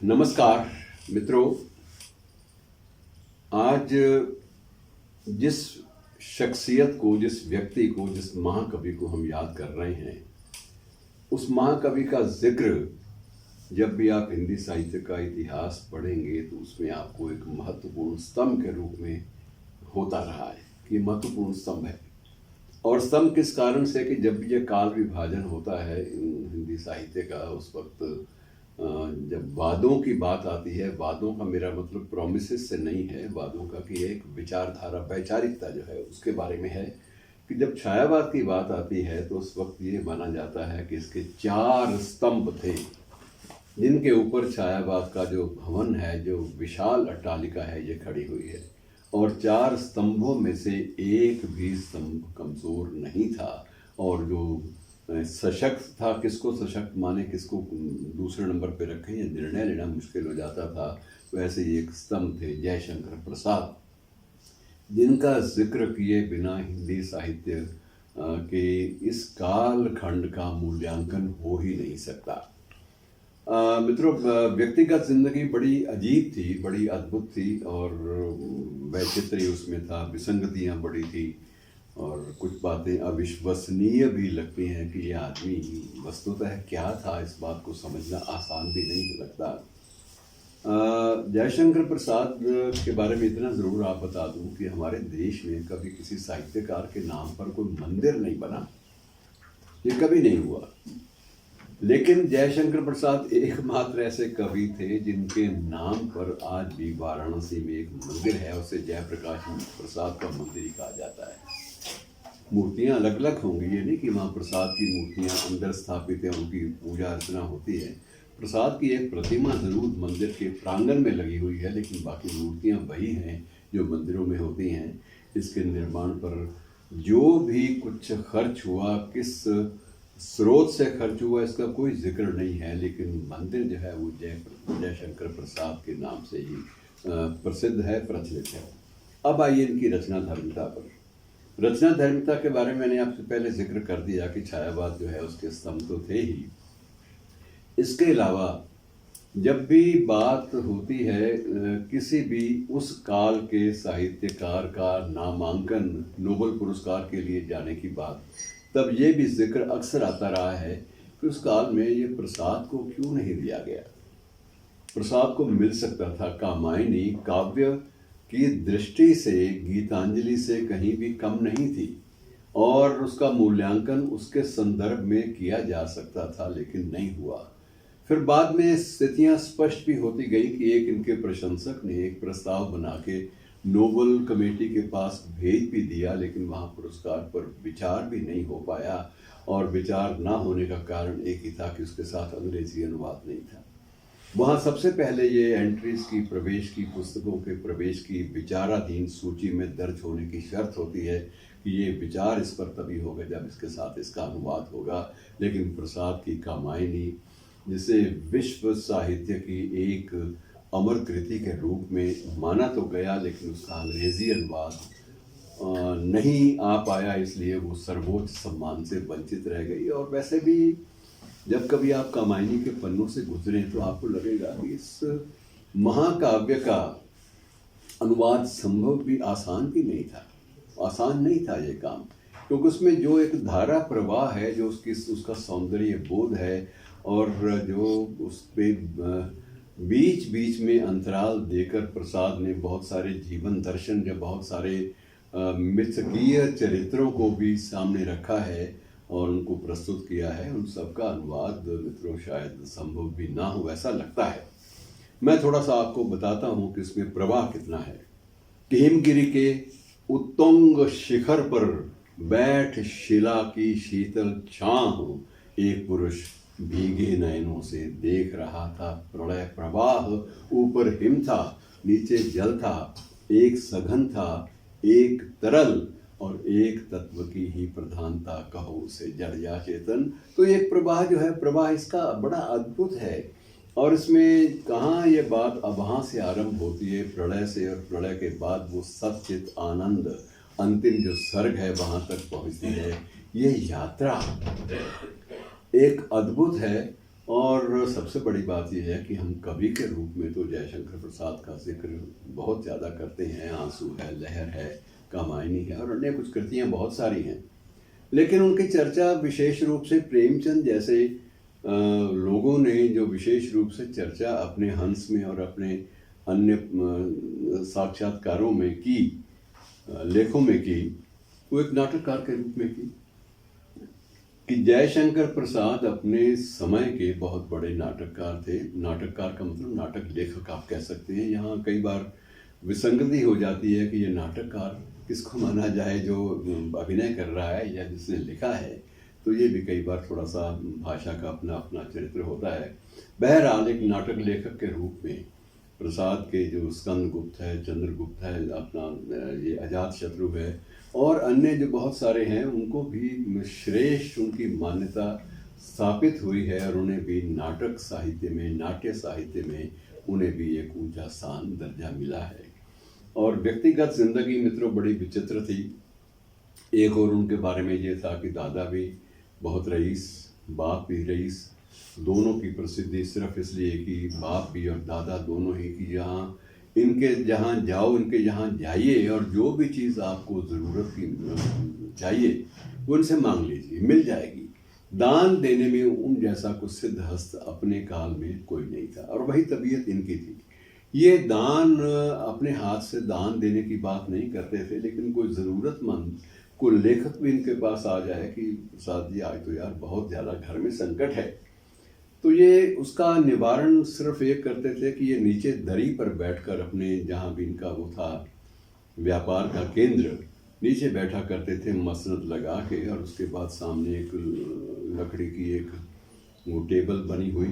नमस्कार मित्रों। आज जिस शख्सियत को, जिस व्यक्ति को, जिस महाकवि को हम याद कर रहे हैं, उस महाकवि का जिक्र जब भी आप हिंदी साहित्य का इतिहास पढ़ेंगे तो उसमें आपको एक महत्वपूर्ण स्तंभ के रूप में होता रहा है कि महत्वपूर्ण स्तंभ है। और स्तंभ किस कारण से कि जब भी ये काल विभाजन होता है हिंदी साहित्य का, उस वक्त जब वादों की बात आती है, वादों का मेरा मतलब प्रोमिसेस से नहीं है, वादों का कि एक विचारधारा, वैचारिकता जो है उसके बारे में है कि जब छायावाद की बात आती है तो उस वक्त ये माना जाता है कि इसके 4 स्तंभ थे जिनके ऊपर छायावाद का जो भवन है, जो विशाल अट्टालिका है, ये खड़ी हुई है। और 4 स्तंभों में से एक भी स्तंभ कमज़ोर नहीं था। और जो सशक्त था, किसको सशक्त माने, किसको दूसरे नंबर पे रखें, या निर्णय लेना मुश्किल हो जाता था, वैसे ही एक स्तंभ थे जयशंकर प्रसाद, जिनका जिक्र किए बिना हिंदी साहित्य के इस काल खंड का मूल्यांकन हो ही नहीं सकता। मित्रों, व्यक्तिगत जिंदगी बड़ी अजीब थी, बड़ी अद्भुत थी, और वैचित्र्य उसमें था, विसंगतियाँ बड़ी थी, और कुछ बातें अविश्वसनीय भी लगती हैं कि ये आदमी वस्तुतः क्या था, इस बात को समझना आसान भी नहीं लगता। जयशंकर प्रसाद के बारे में इतना ज़रूर आप बता दूं कि हमारे देश में कभी किसी साहित्यकार के नाम पर कोई मंदिर नहीं बना, ये कभी नहीं हुआ। लेकिन जयशंकर प्रसाद एकमात्र ऐसे कवि थे जिनके नाम पर आज भी वाराणसी में एक मंदिर है, उसे जयप्रकाश प्रसाद का मंदिर ही कहा जाता है। मूर्तियाँ अलग अलग होंगी, ये नहीं कि वहाँ प्रसाद की मूर्तियाँ अंदर स्थापित है, उनकी पूजा अर्चना होती है। प्रसाद की एक प्रतिमा ज़रूर मंदिर के प्रांगण में लगी हुई है, लेकिन बाकी मूर्तियाँ वही हैं जो मंदिरों में होती हैं। इसके निर्माण पर जो भी कुछ खर्च हुआ, किस स्रोत से खर्च हुआ, इसका कोई जिक्र नहीं है, लेकिन मंदिर जो है वो जयशंकर प्रसाद के नाम से ही प्रसिद्ध है, प्रचलित है। अब आइए इनकी रचना धर्मिता पर। रचना धर्मिता के बारे में मैंने आपसे पहले जिक्र कर दिया कि छायावाद जो है उसके स्तंभ तो थे ही। इसके अलावा जब भी बात होती है किसी भी उस काल के साहित्यकार का नामांकन नोबेल पुरस्कार के लिए जाने की बात, तब ये भी जिक्र अक्सर आता रहा है कि उस काल में ये प्रसाद को क्यों नहीं दिया गया। प्रसाद को मिल सकता था। कामायनी काव्य की दृष्टि से गीतांजलि से कहीं भी कम नहीं थी, और उसका मूल्यांकन उसके संदर्भ में किया जा सकता था, लेकिन नहीं हुआ। फिर बाद में स्थितियां स्पष्ट भी होती गई कि एक इनके प्रशंसक ने एक प्रस्ताव बना के नोबेल कमेटी के पास भेज भी दिया, लेकिन वहाँ पुरस्कार पर विचार भी नहीं हो पाया। और विचार ना होने का कारण एक ही था कि उसके साथ अंग्रेजी अनुवाद नहीं था। वहाँ सबसे पहले ये एंट्रीज की, प्रवेश की, पुस्तकों के प्रवेश की विचाराधीन सूची में दर्ज होने की शर्त होती है कि ये विचार इस पर तभी होगा जब इसके साथ इसका अनुवाद होगा। लेकिन प्रसाद की कामायनी, जिसे विश्व साहित्य की एक अमर कृति के रूप में माना तो गया, लेकिन उसका अंग्रेजी अनुवाद नहीं आ पाया, इसलिए वो सर्वोच्च सम्मान से वंचित रह गई। और वैसे भी जब कभी आप कामायनी के पन्नों से गुजरें तो आपको लगेगा कि इस महाकाव्य का अनुवाद संभव भी आसान भी नहीं था। आसान नहीं था ये काम, क्योंकि उसमें जो एक धारा प्रवाह है, जो उसका सौंदर्य बोध है, और जो उस पे बीच बीच में अंतराल देकर प्रसाद ने बहुत सारे जीवन दर्शन, जो बहुत सारे मिथकीय चरित्रों को भी सामने रखा है और उनको प्रस्तुत किया है, उन सबका अनुवाद मित्रों शायद संभव भी ना हो, ऐसा लगता है। मैं थोड़ा सा आपको बताता हूँ कि इसमें प्रवाह कितना है। कि हिमगिरी के उत्तुंग शिखर पर बैठ शिला की शीतल छाह एक पुरुष भीगे नयनों से देख रहा था प्रलय प्रवाह। ऊपर हिम था, नीचे जल था, एक सघन था, एक तरल, और एक तत्व की ही प्रधानता, कहो उसे जड़ या चेतन। तो एक प्रवाह जो है, प्रवाह इसका बड़ा अद्भुत है। और इसमें कहाँ ये बात अब वहाँ से आरंभ होती है, प्रलय से, और प्रलय के बाद वो सच्चित आनंद अंतिम जो सर्ग है वहाँ तक पहुँचती है। ये यात्रा एक अद्भुत है। और सबसे बड़ी बात यह है कि हम कवि के रूप में तो जयशंकर प्रसाद का जिक्र बहुत ज़्यादा करते हैं। आंसू है, लहर है, कामायनी है और अन्य कुछ कृतियाँ बहुत सारी हैं, लेकिन उनकी चर्चा विशेष रूप से प्रेमचंद जैसे लोगों ने जो विशेष रूप से चर्चा अपने हंस में और अपने अन्य साक्षात्कारों में की, लेखों में की, वो एक नाटककार के रूप में की। कि जयशंकर प्रसाद अपने समय के बहुत बड़े नाटककार थे। नाटककार का मतलब नाटक लेखक आप कह सकते हैं। यहाँ कई बार विसंगति हो जाती है कि ये नाटककार किसको माना जाए, जो अभिनय कर रहा है या जिसने लिखा है। तो ये भी कई बार थोड़ा सा भाषा का अपना अपना चरित्र होता है। बहरहाल एक नाटक लेखक के रूप में प्रसाद के जो स्कंदगुप्त है, चंद्रगुप्त है, अपना ये अजातशत्रु है और अन्य जो बहुत सारे हैं, उनको भी श्रेष्ठ उनकी मान्यता स्थापित हुई है और उन्हें भी नाटक साहित्य में, नाट्य साहित्य में उन्हें भी एक ऊंचा स्थान, दर्जा मिला है। और व्यक्तिगत जिंदगी मित्रों बड़ी विचित्र थी। एक और उनके बारे में ये था कि दादा भी बहुत रईस, बाप भी रईस। दोनों की प्रसिद्धि सिर्फ इसलिए कि बाप भी और दादा दोनों ही की जहाँ जाओ, इनके यहाँ जाइए और जो भी चीज़ आपको ज़रूरत की चाहिए वो इनसे मांग लीजिए, मिल जाएगी। दान देने में उन जैसा कुछ सिद्ध हस्त अपने काल में कोई नहीं था और वही तबीयत इनकी थी। ये दान अपने हाथ से दान देने की बात नहीं करते थे, लेकिन कोई ज़रूरतमंद, कोई लेखक भी इनके पास आ जाए कि प्रसाद जी आज तो यार बहुत ज़्यादा घर में संकट है, तो ये उसका निवारण सिर्फ एक करते थे कि ये नीचे दरी पर बैठकर अपने, जहाँ भी इनका वो था व्यापार का केंद्र, नीचे बैठा करते थे मसनद लगा के। और उसके बाद सामने एक लकड़ी की एक वो टेबल बनी हुई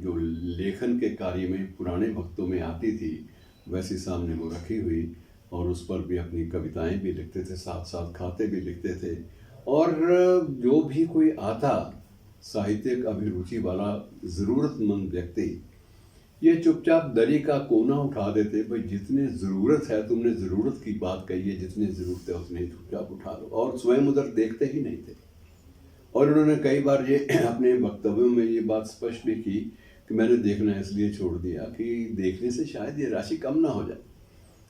जो लेखन के कार्य में पुराने वक्तों में आती थी, वैसी सामने वो रखी हुई और उस पर भी अपनी कविताएं भी लिखते थे, साथ साथ खाते भी लिखते थे। और जो भी कोई आता साहित्यिक अभिरुचि वाला ज़रूरतमंद व्यक्ति, ये चुपचाप दरी का कोना उठा देते, भाई जितने ज़रूरत है, तुमने ज़रूरत की बात कही है, जितने ज़रूरत है उतने चुपचाप उठा लो, और स्वयं उधर देखते ही नहीं थे। और उन्होंने कई बार ये अपने वक्तव्यों में ये बात स्पष्ट भी की कि मैंने देखना इसलिए छोड़ दिया कि देखने से शायद ये राशि कम ना हो जाए,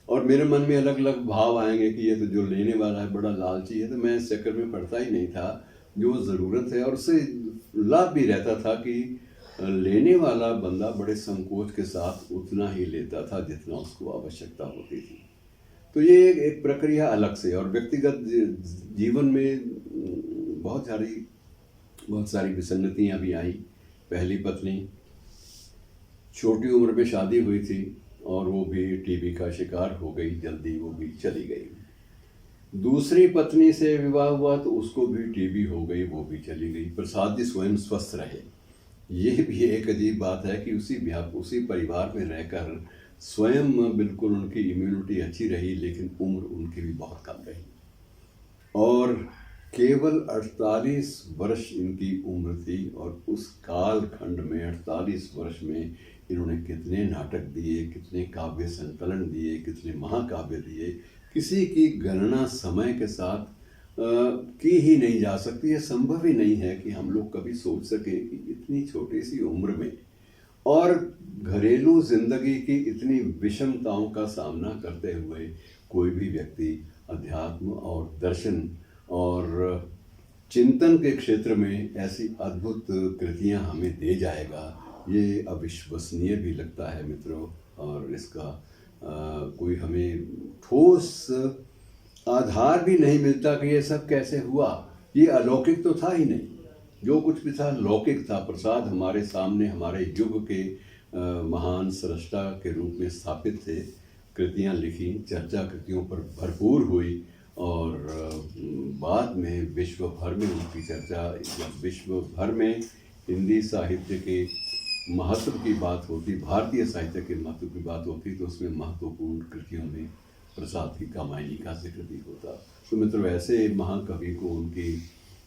और मेरे मन में अलग अलग भाव आएंगे कि ये तो जो लेने वाला है बड़ा लालची है, तो मैं इस चक्कर में पड़ता ही नहीं था। जो ज़रूरत है और उससे लाभ भी रहता था कि लेने वाला बंदा बड़े संकोच के साथ उतना ही लेता था जितना उसको आवश्यकता होती थी। तो ये एक प्रक्रिया अलग से। और व्यक्तिगत जीवन में बहुत सारी विसंगतियाँ भी आई। पहली पत्नी, छोटी उम्र में शादी हुई थी और वो भी टीबी का शिकार हो गई, जल्दी वो भी चली गई। दूसरी पत्नी से विवाह हुआ तो उसको भी टीबी हो गई, वो भी चली गई। प्रसाद जी स्वयं स्वस्थ रहे। ये भी एक अजीब बात है कि उसी परिवार में रहकर स्वयं बिल्कुल उनकी इम्यूनिटी अच्छी रही, लेकिन उम्र उनकी भी बहुत कम रही। और केवल 48 वर्ष इनकी उम्र थी और उस कालखंड में 48 वर्ष में इन्होंने कितने नाटक दिए, कितने काव्य संकलन दिए, कितने महाकाव्य दिए, किसी की गणना समय के साथ की ही नहीं जा सकती। है संभव ही नहीं है कि हम लोग कभी सोच सके कि इतनी छोटी सी उम्र में और घरेलू जिंदगी की इतनी विषमताओं का सामना करते हुए कोई भी व्यक्ति अध्यात्म और दर्शन और चिंतन के क्षेत्र में ऐसी अद्भुत कृतियां हमें दे जाएगा, ये अविश्वसनीय भी लगता है मित्रों। और इसका कोई हमें ठोस आधार भी नहीं मिलता कि ये सब कैसे हुआ। ये अलौकिक तो था ही नहीं, जो कुछ भी था लौकिक था। प्रसाद हमारे सामने हमारे युग के महान सृष्टा के रूप में स्थापित थे। कृतियाँ लिखी, चर्चा कृतियों पर भरपूर हुई और बाद में विश्व भर में उनकी चर्चा, जब विश्व भर में हिंदी साहित्य के महत्व की बात होती, भारतीय साहित्य के महत्व की बात होती, तो उसमें महत्वपूर्ण कृतियों में प्रसाद की कामायनी का जिक्र भी होता। तो मित्रों, ऐसे महाकवि को उनकी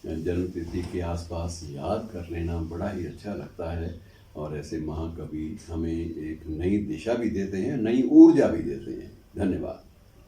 जन्मतिथि के आसपास याद कर लेना बड़ा ही अच्छा लगता है। और ऐसे महाकवि हमें एक नई दिशा भी देते हैं, नई ऊर्जा भी देते हैं। धन्यवाद।